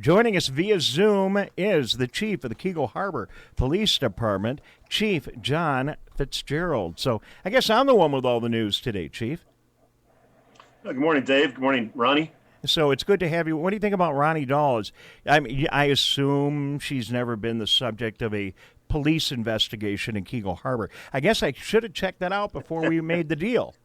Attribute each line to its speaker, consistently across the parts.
Speaker 1: Joining us via Zoom is the chief of the Keego Harbor Police Department, Chief John Fitzgerald. So I guess I'm the one with all the news today, Chief.
Speaker 2: Good morning, Dave. Good morning, Ronnie.
Speaker 1: So it's good to have you. What do you think about Ronnie Dawes? I mean, I assume she's never been the subject of a police investigation in Keego Harbor. I guess I should have checked that out before we made the deal.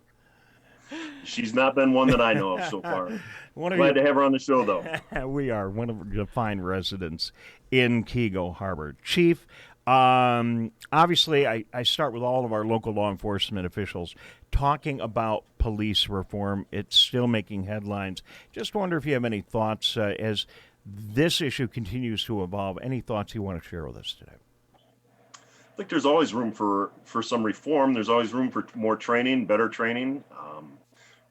Speaker 2: She's not been one that I know of so far. Glad to have her on the show, though.
Speaker 1: We are one of the fine residents in Keego Harbor. Chief, obviously I start with all of our local law enforcement officials talking about police reform. It's still making headlines. Just wonder if you have any thoughts as this issue continues to evolve. Any thoughts you want to share with us today?
Speaker 2: I think there's always room for some reform. There's always room for more training, better training.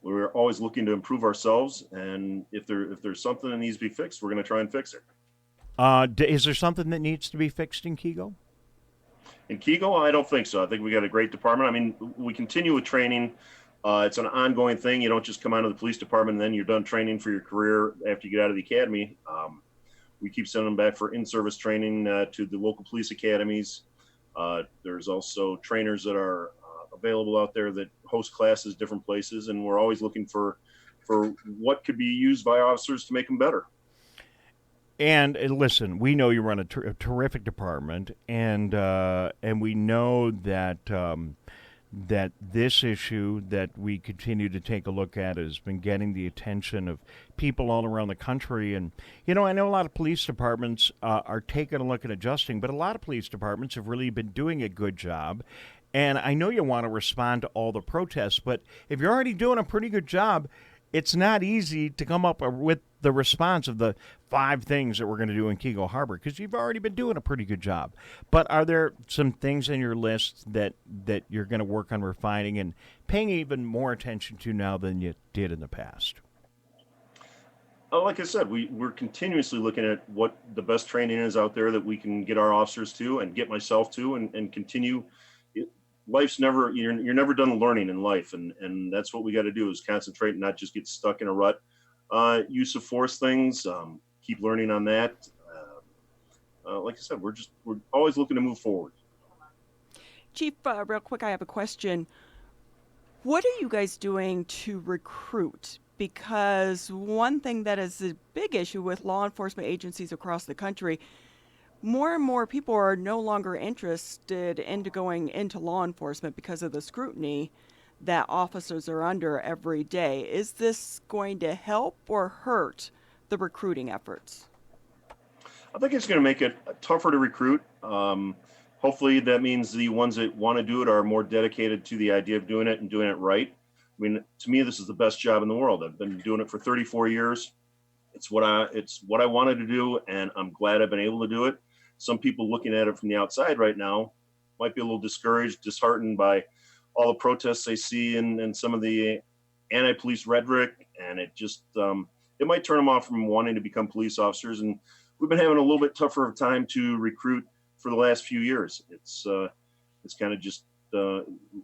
Speaker 2: We're always looking to improve ourselves, and if there's something that needs to be fixed, we're going to try and fix it.
Speaker 1: Is there something that needs to be fixed in Keego?
Speaker 2: In Keego, I don't think so. I think we got a great department. I mean, we continue with training. It's an ongoing thing. You don't just come out of the police department and then you're done training for your career after you get out of the academy. We keep sending them back for in-service training to the local police academies. There's also trainers that are available out there that host classes different places, and we're always looking for what could be used by officers to make them better.
Speaker 1: And listen, we know you run a terrific department, and we know that that this issue that we continue to take a look at has been getting the attention of people all around the country. And, you know, I know a lot of police departments are taking a look at adjusting, but a lot of police departments have really been doing a good job. And I know you want to respond to all the protests, but if you're already doing a pretty good job, it's not easy to come up with the response of the 5 things that we're going to do in Keego Harbor, because you've already been doing a pretty good job. But are there some things in your list that you're going to work on refining and paying even more attention to now than you did in the past?
Speaker 2: Like I said, we're continuously looking at what the best training is out there that we can get our officers to and get myself to and continue. Life's never, you're never done learning in life. And that's what we got to do is concentrate and not just get stuck in a rut. Use of force things, keep learning on that. Like I said, we're always looking to move forward.
Speaker 3: Chief, real quick, I have a question. What are you guys doing to recruit? Because one thing that is a big issue with law enforcement agencies across the country, more and more people are no longer interested in going into law enforcement because of the scrutiny that officers are under every day. Is this going to help or hurt the recruiting efforts?
Speaker 2: I think it's going to make it tougher to recruit. Hopefully that means the ones that want to do it are more dedicated to the idea of doing it and doing it right. I mean, to me, this is the best job in the world. I've been doing it for 34 years. It's what I wanted to do, and I'm glad I've been able to do it. Some people looking at it from the outside right now might be a little discouraged, disheartened by all the protests they see and some of the anti-police rhetoric, and it just it might turn them off from wanting to become police officers. And we've been having a little bit tougher of time to recruit for the last few years. It's kind of just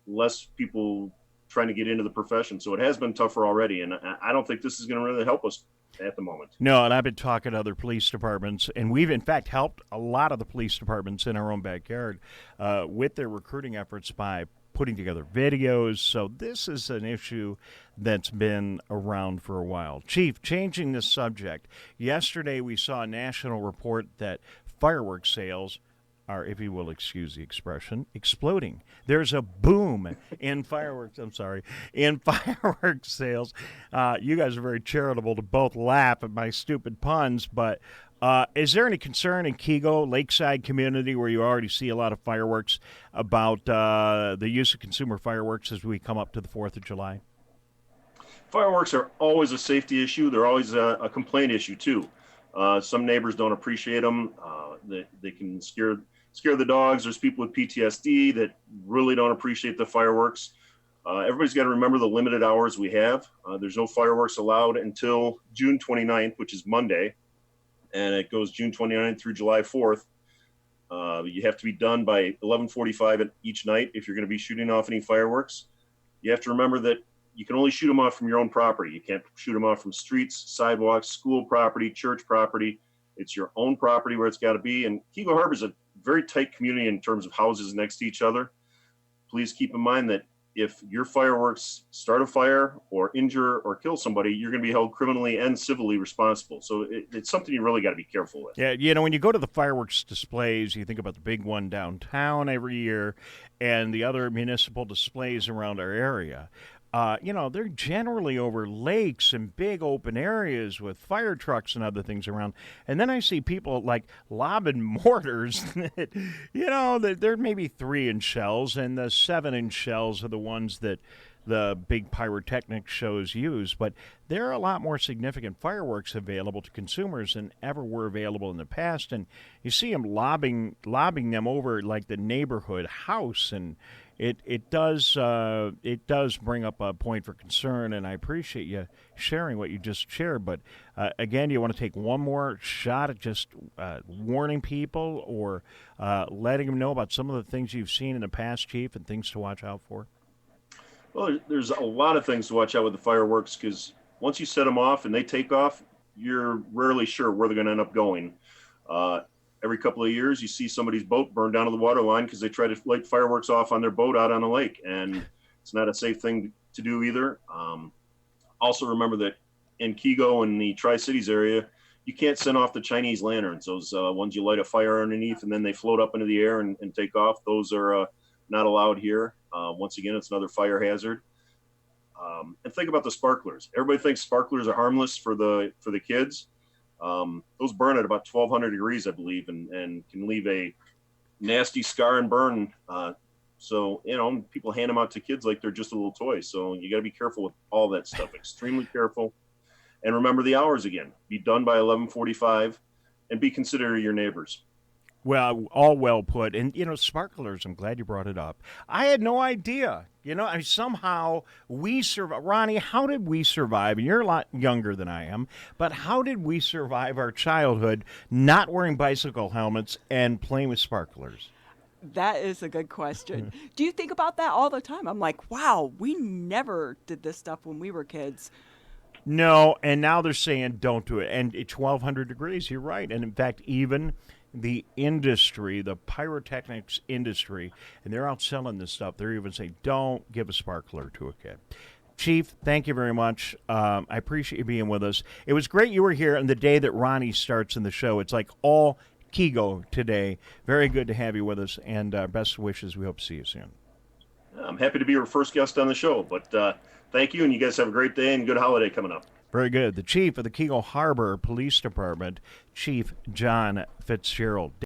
Speaker 2: less people trying to get into the profession, so it has been tougher already. And I don't think this is going to really help us at the moment.
Speaker 1: No, and I've been talking to other police departments, and we've in fact helped a lot of the police departments in our own backyard with their recruiting efforts by putting together videos. So this is an issue that's been around for a while. Chief, changing the subject, yesterday we saw a national report that fireworks sales are, if you will excuse the expression, exploding. There's a boom in fireworks sales. You guys are very charitable to both laugh at my stupid puns, but is there any concern in Keego, Lakeside community, where you already see a lot of fireworks, about the use of consumer fireworks as we come up to the 4th of July?
Speaker 2: Fireworks are always a safety issue. They're always a complaint issue, too. Some neighbors don't appreciate them. They can scare the dogs. There's people with PTSD that really don't appreciate the fireworks. Everybody's got to remember the limited hours we have. There's no fireworks allowed until June 29th, which is Monday, and it goes June 29th through July 4th. You have to be done by 11:45 each night if you're going to be shooting off any fireworks. You have to remember that you can only shoot them off from your own property. You can't shoot them off from streets, sidewalks, school property, church property. It's your own property where it's got to be. And Keego Harbor is a very tight community in terms of houses next to each other. Please keep in mind that if your fireworks start a fire or injure or kill somebody, you're going to be held criminally and civilly responsible. So it's something you really got to be careful with.
Speaker 1: Yeah, you know, when you go to the fireworks displays, you think about the big one downtown every year and the other municipal displays around our area. You know, they're generally over lakes and big open areas with fire trucks and other things around. And then I see people like lobbing mortars that, you know, they're maybe 3-inch shells, and the 7-inch shells are the ones that the big pyrotechnic shows use. But there are a lot more significant fireworks available to consumers than ever were available in the past. And you see them lobbing them over like the neighborhood house, and it does bring up a point for concern, and I appreciate you sharing what you just shared. But again, you want to take one more shot at just warning people or letting them know about some of the things you've seen in the past, Chief, and things to watch out for?
Speaker 2: Well, there's a lot of things to watch out with the fireworks, because once you set them off and they take off, you're rarely sure where they're going to end up going. Every couple of years, you see somebody's boat burned down to the water line because they try to light fireworks off on their boat out on the lake, and it's not a safe thing to do either. Also, remember that in Keego and the Tri-Cities area, you can't send off the Chinese lanterns. Those ones you light a fire underneath and then they float up into the air and take off. Those are not allowed here. Once again, it's another fire hazard. And think about the sparklers. Everybody thinks sparklers are harmless for the kids. Those burn at about 1,200 degrees, I believe, and can leave a nasty scar and burn. So, you know, people hand them out to kids like they're just a little toy. So you got to be careful with all that stuff, extremely careful. And remember the hours again. Be done by 11:45, and be considerate of your neighbors.
Speaker 1: Well, all well put. And, you know, sparklers, I'm glad you brought it up. I had no idea. You know, I mean, somehow we survived. Ronnie, how did we survive? And you're a lot younger than I am, but how did we survive our childhood not wearing bicycle helmets and playing with sparklers?
Speaker 3: That is a good question. Do you think about that all the time? I'm like, wow, we never did this stuff when we were kids.
Speaker 1: No, and now they're saying don't do it. And at 1,200 degrees, you're right. And in fact, even the industry, the pyrotechnics industry, and they're out selling this stuff, they're even saying don't give a sparkler to a kid. Chief, thank you very much. I appreciate you being with us. It was great you were here on the day that Ronnie starts in the show. It's like all Keego today. Very good to have you with us, and best wishes. We hope to see you soon.
Speaker 2: I'm happy to be your first guest on the show, but thank you, and you guys have a great day and good holiday coming up.
Speaker 1: Very good. The chief of the Keego Harbor Police Department, Chief John Fitzgerald.